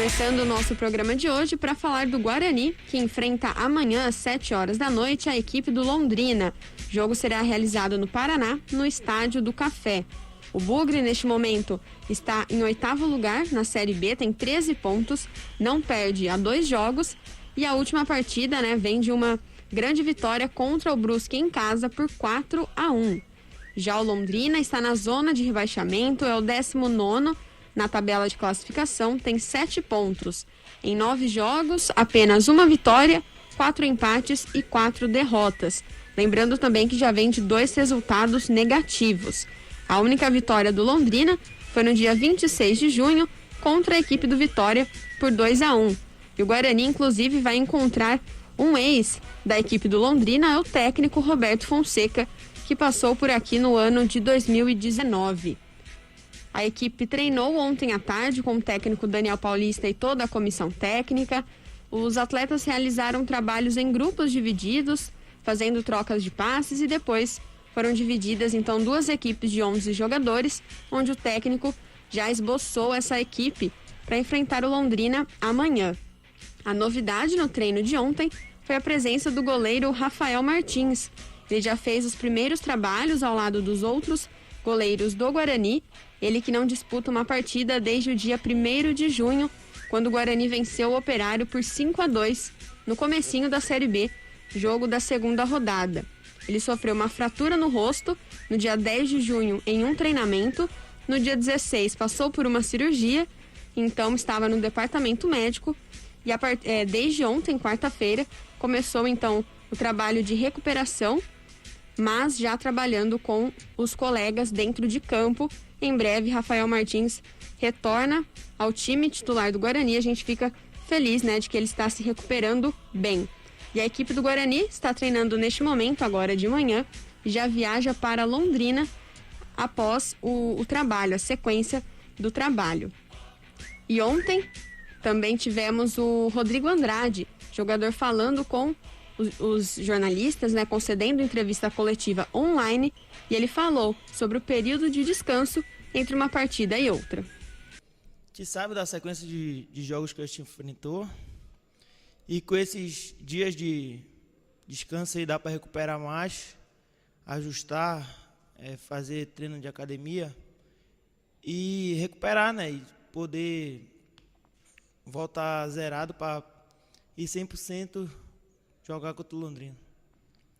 Começando o nosso programa de hoje para falar do Guarani, que enfrenta amanhã às 7 horas da noite a equipe do Londrina. O jogo será realizado no Paraná, no Estádio do Café. O Bugre, neste momento, está em 8º lugar na Série B, tem 13 pontos, não perde há 2 jogos e a última partida, vem de uma grande vitória contra o Brusque em casa por 4-1. Já o Londrina está na zona de rebaixamento, é o 19º na tabela de classificação, tem 7 pontos. Em 9 jogos, apenas uma vitória, 4 empates e 4 derrotas. Lembrando também que já vem de 2 resultados negativos. A única vitória do Londrina foi no dia 26 de junho contra a equipe do Vitória por 2-1. E o Guarani, inclusive, vai encontrar um ex da equipe do Londrina, é o técnico Roberto Fonseca, que passou por aqui no ano de 2019. A equipe treinou ontem à tarde com o técnico Daniel Paulista e toda a comissão técnica. Os atletas realizaram trabalhos em grupos divididos, fazendo trocas de passes e depois foram divididas então 2 equipes de 11 jogadores, onde o técnico já esboçou essa equipe para enfrentar o Londrina amanhã. A novidade no treino de ontem foi a presença do goleiro Rafael Martins. Ele já fez os primeiros trabalhos ao lado dos outros goleiros do Guarani, ele que não disputa uma partida desde o dia 1º de junho, quando o Guarani venceu o Operário por 5-2 no comecinho da Série B, jogo da 2ª rodada. Ele sofreu uma fratura no rosto no dia 10 de junho em um treinamento, no dia 16 passou por uma cirurgia, então estava no departamento médico e desde ontem, quarta-feira, começou então o trabalho de recuperação, mas já trabalhando com os colegas dentro de campo. Em breve, Rafael Martins retorna ao time titular do Guarani. A gente fica feliz, de que ele está se recuperando bem. E a equipe do Guarani está treinando neste momento, agora de manhã, e já viaja para Londrina após o trabalho, a sequência do trabalho. E ontem também tivemos o Rodrigo Andrade, jogador falando com os jornalistas, concedendo entrevista coletiva online, e ele falou sobre o período de descanso entre uma partida e outra. A gente sabe da sequência de jogos que a gente enfrentou, e com esses dias de descanso aí dá para recuperar mais, ajustar, fazer treino de academia e recuperar, e poder voltar zerado para ir 100% jogar contra o Londrina.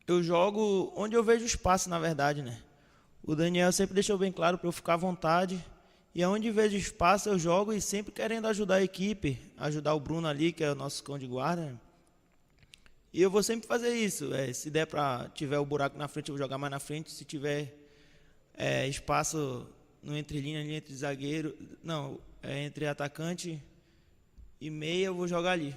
Eu jogo onde eu vejo espaço, na verdade, O Daniel sempre deixou bem claro para eu ficar à vontade. E aonde vejo espaço eu jogo e sempre querendo ajudar a equipe, ajudar o Bruno ali, que é o nosso cão de guarda. E eu vou sempre fazer isso. Se der para tiver o buraco na frente, eu vou jogar mais na frente. Se tiver espaço no entrelinha ali entre zagueiro, entre atacante e meia, eu vou jogar ali.